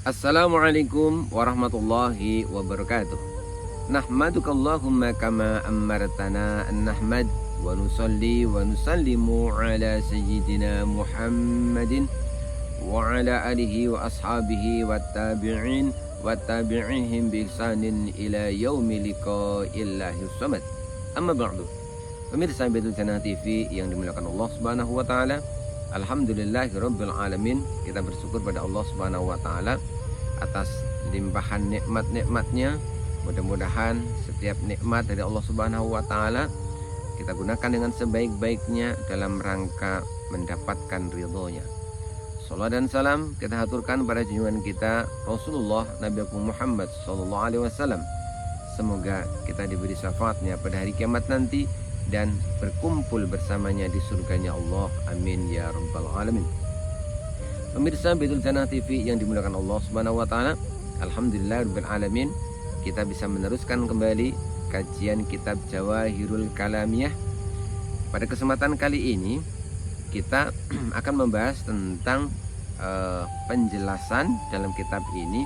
Assalamualaikum warahmatullahi wabarakatuh. Nahmaduka Allahumma kama ammartana an nahmad wa nusalli wa nusallimu ala sayyidina Muhammadin wa ala alihi wa ashabihi wa tabi'in wa tabi'ihim bi ihsanin ila yaumi liqa'illahi samad. Amma ba'du. Pemirsa Baitul Jannah TV yang dimuliakan Allah Subhanahu wa taala, alhamdulillahirabbil alamin. Kita bersyukur pada Allah Subhanahu wa taala atas limpahan nikmat-nikmatnya. Mudah-mudahan setiap nikmat dari Allah Subhanahu wa taala kita gunakan dengan sebaik-baiknya dalam rangka mendapatkan ridhonya. Salawat dan salam kita haturkan pada junjungan kita Rasulullah Nabi Muhammad sallallahu alaihi wasallam. Semoga kita diberi syafaatnya pada hari kiamat nanti dan berkumpul bersamanya di surganya Allah. Amin ya rabbal alamin. Pemirsa Baitul Jannah TV yang dimuliakan Allah Subhanahu wa taala, alhamdulillahirabbil alamin, kita bisa meneruskan kembali kajian kitab Jawahirul Kalamiyah. Pada kesempatan kali ini kita akan membahas tentang penjelasan dalam kitab ini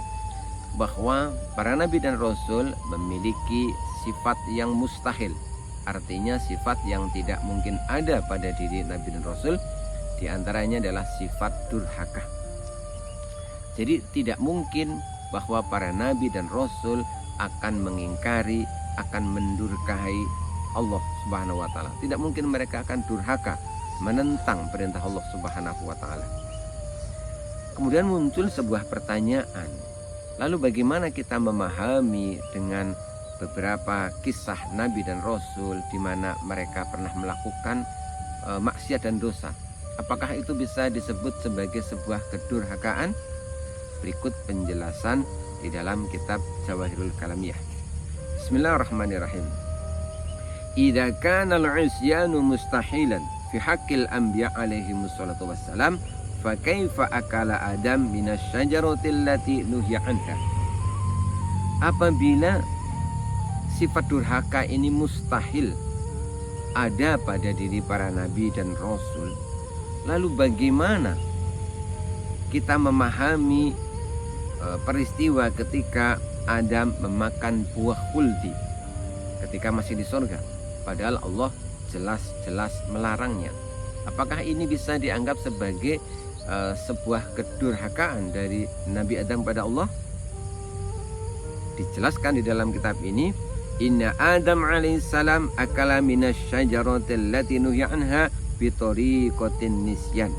bahwa para nabi dan rasul memiliki sifat yang mustahil. Artinya sifat yang tidak mungkin ada pada diri nabi dan rasul. Di antaranya adalah sifat durhaka. Jadi tidak mungkin bahwa para nabi dan rasul akan mengingkari, akan mendurhakai Allah Subhanahu wa taala. Tidak mungkin mereka akan durhaka, menentang perintah Allah Subhanahu wa taala. Kemudian muncul sebuah pertanyaan. Lalu bagaimana kita memahami dengan beberapa kisah nabi dan rasul di mana mereka pernah melakukan maksiat dan dosa? Apakah itu bisa disebut sebagai sebuah kedurhakaan? Berikut penjelasan di dalam kitab Jawahirul Kalamiyah. Bismillahirrahmanirrahim. Idza kana al-'isyanu mustahilan fi haqqil anbiya alaihi wassalatu wassalam, fa kaifa akala Adam minasy-syajarati allati nuhiya anha? Apabila sifat durhaka ini mustahil ada pada diri para nabi dan rasul, lalu bagaimana kita memahami peristiwa ketika Adam memakan buah khuldi ketika masih di surga, padahal Allah jelas-jelas melarangnya? Apakah ini bisa dianggap sebagai sebuah kedurhakaan dari Nabi Adam pada Allah? Dijelaskan di dalam kitab ini, Inna Adam alaihissalam akala minasy-syajarati allati nuhiya anha bitariqatin nisyan.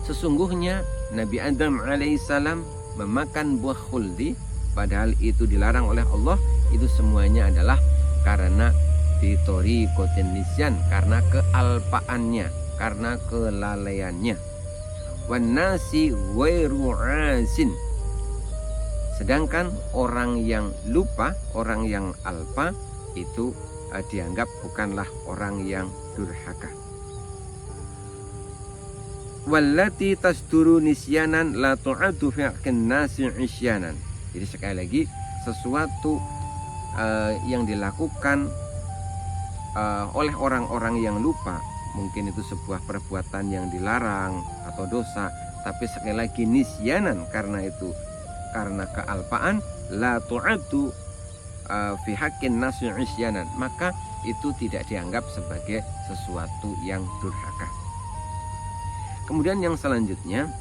Sesungguhnya Nabi Adam alaihissalam memakan buah khuldi, padahal itu dilarang oleh Allah. Itu semuanya adalah karena bitariqatin nisyan, karena kealpaannya, karena kelalaiannya. Wan nasi ghairu asin. Sedangkan orang yang lupa, orang yang alpa itu dianggap bukanlah orang yang durhaka. Wallati tasduru nisyanan la tu'adu fi haqqin nasi isyanan. Jadi sekali lagi, sesuatu yang dilakukan oleh orang-orang yang lupa, mungkin itu sebuah perbuatan yang dilarang atau dosa, tapi sekali lagi nisyanan, karena itu karena kealpaan, la tu'adu fi haqqin nasi isyanan, maka itu tidak dianggap sebagai sesuatu yang durhaka. Kemudian yang selanjutnya,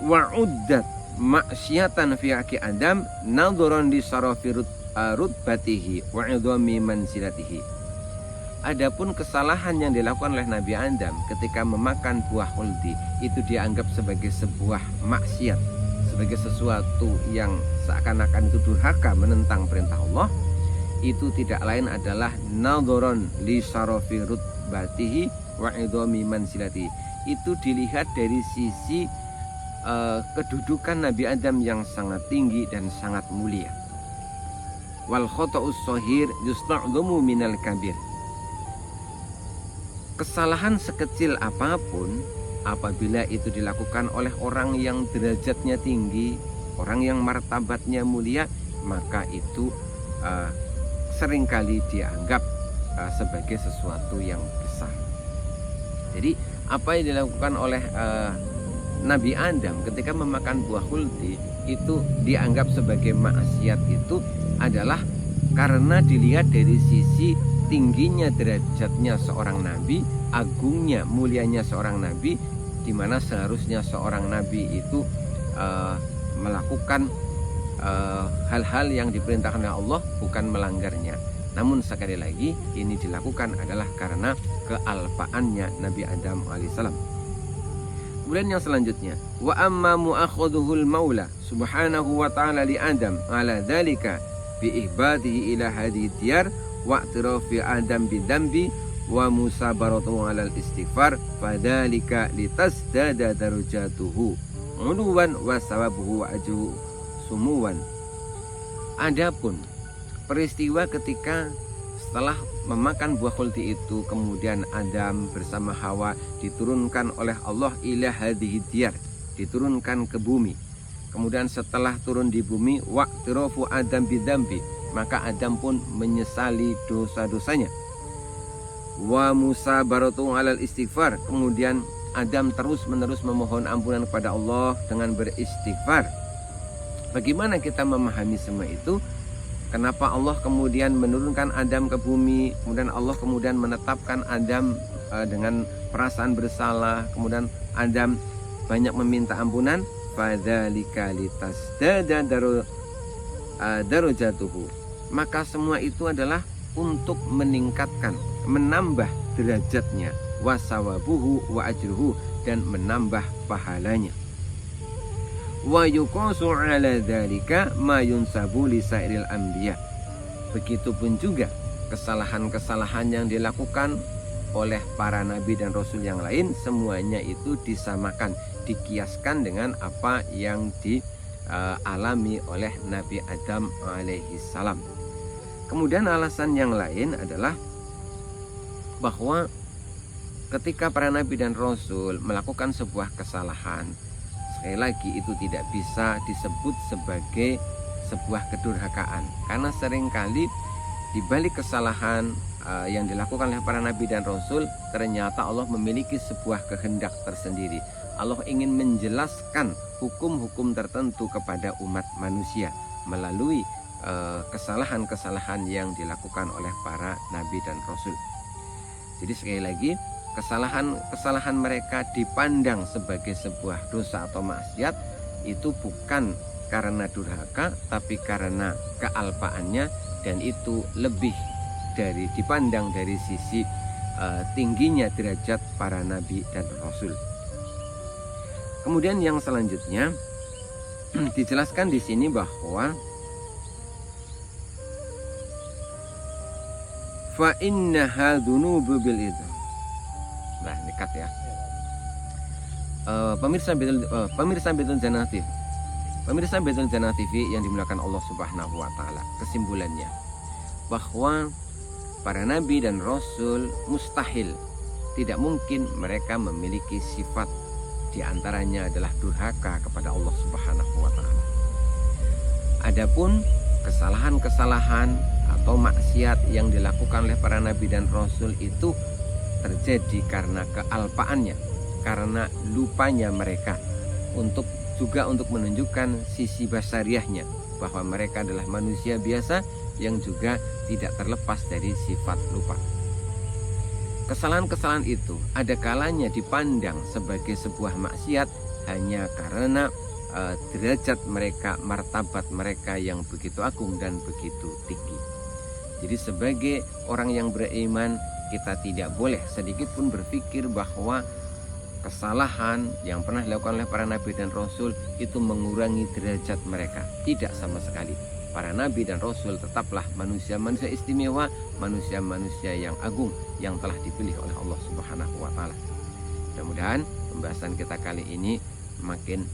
wa'uddat maksiatan fi haqqi Adam nadharan li sarafi rutbatihi wa 'idhami manzilatihi. Adapun kesalahan yang dilakukan oleh Nabi Adam ketika memakan buah khuldi itu dianggap sebagai sebuah maksiat, sebagai sesuatu yang seakan-akan itu durhaka, menentang perintah Allah. Itu tidak lain adalah nadharan li sarafi rutbatihi wa 'idhami manzilatihi. Itu dilihat dari sisi kedudukan Nabi Adam yang sangat tinggi dan sangat mulia. Wal khata'us shahir yusta'dhamu minal kabir. Kesalahan sekecil apapun, apabila itu dilakukan oleh orang yang derajatnya tinggi, orang yang martabatnya mulia, maka itu seringkali dianggap sebagai sesuatu yang besar. Jadi apa yang dilakukan oleh Nabi Adam ketika memakan buah khuldi itu dianggap sebagai maksiat itu adalah karena dilihat dari sisi tingginya derajatnya seorang nabi, agungnya, mulianya seorang nabi, di mana seharusnya seorang nabi itu melakukan hal-hal yang diperintahkan oleh Allah, bukan melanggarnya. Namun sekali lagi ini dilakukan adalah karena kealpaannya Nabi Adam alaihissalam. Kemudian yang selanjutnya, wa amma mu'akhaduhul maula subhanahu wa ta'ala li Adam ala dzalika bi ihbatihi ila hadhihi diyar wa i'tirafi Adam bidambi wa musabaratu ala al-istighfar fadzalika litasdada darajatuhu uluwan wa sawabuhu wa ajruhu sumuwan. Adapun peristiwa ketika setelah memakan buah khuldi itu, kemudian Adam bersama Hawa diturunkan oleh Allah ila hadhihi diyar, diturunkan ke bumi. Kemudian setelah turun di bumi, waqtirafu Adam bidzambi, maka Adam pun menyesali dosa-dosanya. Wa musabaratu alal istighfar, kemudian Adam terus-menerus memohon ampunan kepada Allah dengan beristighfar. Bagaimana kita memahami semua itu? Kenapa Allah kemudian menurunkan Adam ke bumi, kemudian Allah kemudian menetapkan Adam dengan perasaan bersalah, kemudian Adam banyak meminta ampunan, fadzalika litasdada darajatuhu. Maka semua itu adalah untuk meningkatkan, menambah derajatnya, wasawabuhu wa ajruhu, dan menambah pahalanya. Wa yuqasu ala dzalika ma yunsabu li sairil anbiya. Begitupun juga kesalahan-kesalahan yang dilakukan oleh para nabi dan rasul yang lain, semuanya itu disamakan, dikiaskan dengan apa yang dialami oleh Nabi Adam alaihi salam. Kemudian alasan yang lain adalah bahwa ketika para nabi dan rasul melakukan sebuah kesalahan, sekali lagi itu tidak bisa disebut sebagai sebuah kedurhakaan, karena seringkali di balik kesalahan yang dilakukan oleh para nabi dan rasul, ternyata Allah memiliki sebuah kehendak tersendiri. Allah ingin menjelaskan hukum-hukum tertentu kepada umat manusia melalui kesalahan-kesalahan yang dilakukan oleh para nabi dan rasul. Jadi sekali lagi, kesalahan mereka dipandang sebagai sebuah dosa atau maksiat itu bukan karena durhaka, tapi karena kealpaannya, dan itu lebih dari dipandang dari sisi tingginya derajat para nabi dan rasul. Kemudian yang selanjutnya dijelaskan di sini bahwa fa innaha dzunubu bil idham. Nah, dekat ya. Pemirsa Betul Jannah TV. Pemirsa Betul Jannah TV yang dimuliakan Allah Subhanahu wa taala. Kesimpulannya bahwa para nabi dan rasul mustahil, tidak mungkin mereka memiliki sifat, di antaranya adalah durhaka kepada Allah Subhanahu wa taala. Adapun kesalahan-kesalahan atau maksiat yang dilakukan oleh para nabi dan rasul itu terjadi karena kealpaannya, karena lupanya mereka, untuk menunjukkan sisi basariahnya, bahwa mereka adalah manusia biasa yang juga tidak terlepas dari sifat lupa. Kesalahan-kesalahan itu ada kalanya dipandang sebagai sebuah maksiat hanya karena derajat mereka, martabat mereka yang begitu agung dan begitu tinggi. Jadi sebagai orang yang beriman, kita tidak boleh sedikit pun berpikir bahwa kesalahan yang pernah dilakukan oleh para nabi dan rasul itu mengurangi derajat mereka. Tidak sama sekali. Para nabi dan rasul tetaplah manusia-manusia istimewa, manusia-manusia yang agung yang telah dipilih oleh Allah Subhanahu wa taala. Mudah-mudahan pembahasan kita kali ini makin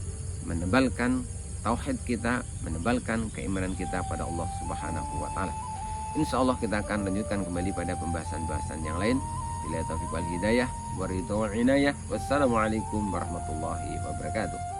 menebalkan tauhid kita, menebalkan keimanan kita pada Allah Subhanahu wa taala. Insya Allah kita akan lanjutkan kembali pada pembahasan-pembahasan yang lain. Bila taufiq wal hidayah, waridho wal inayah. Wassalamualaikum warahmatullahi wabarakatuh.